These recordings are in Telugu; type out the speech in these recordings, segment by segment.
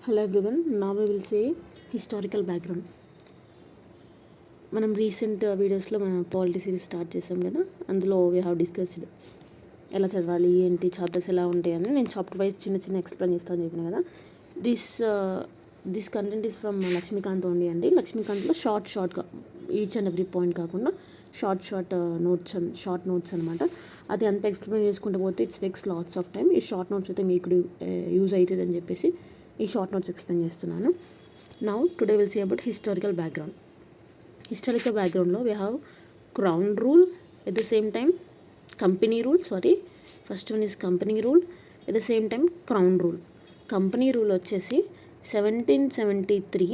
Hello everyone, now we will say historical background. మనం రీసెంట్ వీడియోస్లో మనం పాలిటీ సిరీస్ స్టార్ట్ చేసాం కదా, అందులో వీ హ్యావ్ డిస్కస్డ్ ఎలా చదవాలి ఏంటి చాప్టర్స్ ఎలా ఉంటాయి అని. నేను చాప్టర్ వైజ్ చిన్న ఎక్స్ప్లెయిన్ చేస్తాను చెప్పిన కదా. This content is from Laxmikanth only అండి. లక్ష్మీకాంత్లో షార్ట్గా ఈచ్ అండ్ ఎవ్రీ పాయింట్ కాకుండా షార్ట్ నోట్స్ అనమాట. అది అంత ఎక్స్ప్లెయిన్ చేసుకుంటూ పోతే it's takes lots of time. ఈ షార్ట్ నోట్స్ అయితే మీకు యూజ్ అవుతుంది అని చెప్పేసి ఈ షార్ట్ నోట్స్ ఎక్స్ప్లెయిన్ చేస్తున్నాను. Now today will see about historical background. హిస్టారికల్ బ్యాక్గ్రౌండ్లో we have crown rule, at the same time company rule. First one is company rule, at the same time crown rule. Company rule వచ్చేసి 1773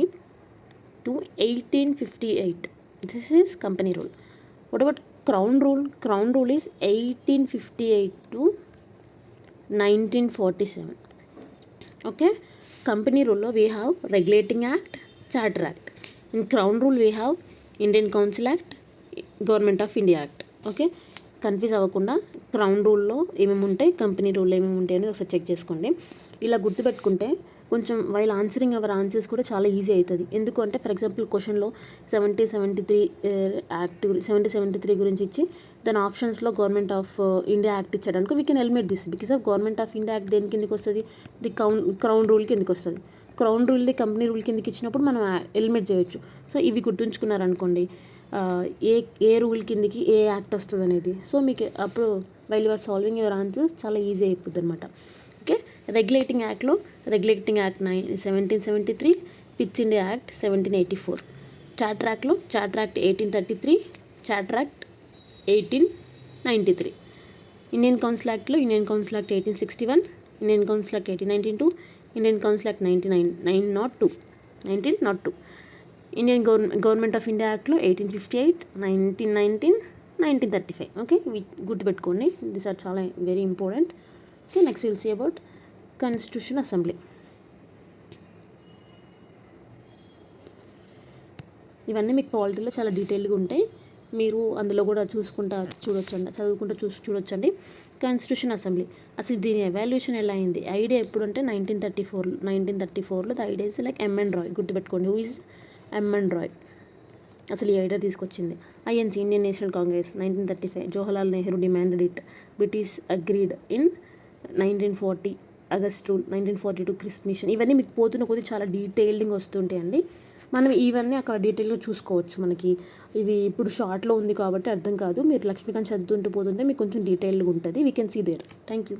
to 1858. This is company rule. What about crown rule? Crown rule is 1858 to 1947. Okay. Company rule we have Regulating Act, Charter Act. In Crown Rule we have Indian Council Act, Government of India Act. Okay, confuse అవ్వకుండా క్రౌన్ రూల్లో ఏమేమి ఉంటాయి, కంపెనీ రూల్లో ఏమేమి ఉంటాయి అనేది ఒకసారి చెక్ చేసుకోండి. ఇలా గుర్తుపెట్టుకుంటే కొంచెం వైల్ ఆన్సరింగ్ అవర్ ఆన్సర్స్ కూడా చాలా ఈజీ అవుతుంది. ఎందుకు అంటే ఫర్ ఎగ్జాంపుల్ క్వశ్చన్లో 7073 గురించి ఇచ్చి దాని ఆప్షన్స్లో గవర్నమెంట్ ఆఫ్ ఇండియా యాక్ట్ ఇచ్చాడనుకో we can eliminate this because of government of India act దేని కిందకి వస్తుంది, క్రౌన్ రూల్ కిందకి వస్తుంది. క్రౌన్ రూల్ది కంపెనీ రూల్ కిందకి ఇచ్చినప్పుడు మనం ఎలిమినేట్ చేయొచ్చు. సో ఇవి గుర్తుంచుకున్నారనుకోండి ఏ రూల్ కిందకి ఏ యాక్ట్ వస్తుంది అనేది. సో మీకు అప్పుడు while your solving your answers చాలా ఈజీ అయిపోద్ది అనమాట. Okay, regulating act 1773, Pitt's India act 1784, charter యాక్ట్లో charter act 1833, charter act 1893, Indian council యాక్ట్లో Indian council act 1861, Indian council act 1892, Indian council act 1902, Indian government of India యాక్ట్లో 1858, 1919, 1935. ఓకే, గుర్తుపెట్టుకోండి, దీస్ ఆర్ చాలా very important. Okay, next will see about constitution assembly. ఇవన్నీ మీకు పాలిటీలో చాలా డీటెయిల్గా ఉంటాయి, మీరు అందులో కూడా చదువుకుంటూ చూడొచ్చండి. కాన్స్టిట్యూషన్ అసెంబ్లీ అసలు దీని ఎవాల్యుయేషన్ ఎలా అయింది, ఐడియా ఎప్పుడు అంటే 1934లో the idea is like M N Roy. గుర్తుపెట్టుకోండి, హూ ఈజ్ ఎంఎన్ రాయ్ అసలు ఈ ఐడియా తీసుకొచ్చింది. INC, Indian National Congress 1935, Jawaharlal Nehru demanded it, British agreed in 1940, August rule 1942, Cripps mission. ఇవన్నీ మీకు పోతున్న కొద్ది చాలా డీటెయిల్డింగ్ వస్తుంటాయండి. మనం ఇవన్నీ అక్కడ డీటెయిల్గా చూసుకోవచ్చు. మనకి ఇది ఇప్పుడు షార్ట్లో ఉంది కాబట్టి అర్థం కాదు, మీరు లక్ష్మీకాంత్ చదువుతుంటూ పోతుంటే మీకు కొంచెం డీటెయిల్గా ఉంటుంది. We can see there. Thank you.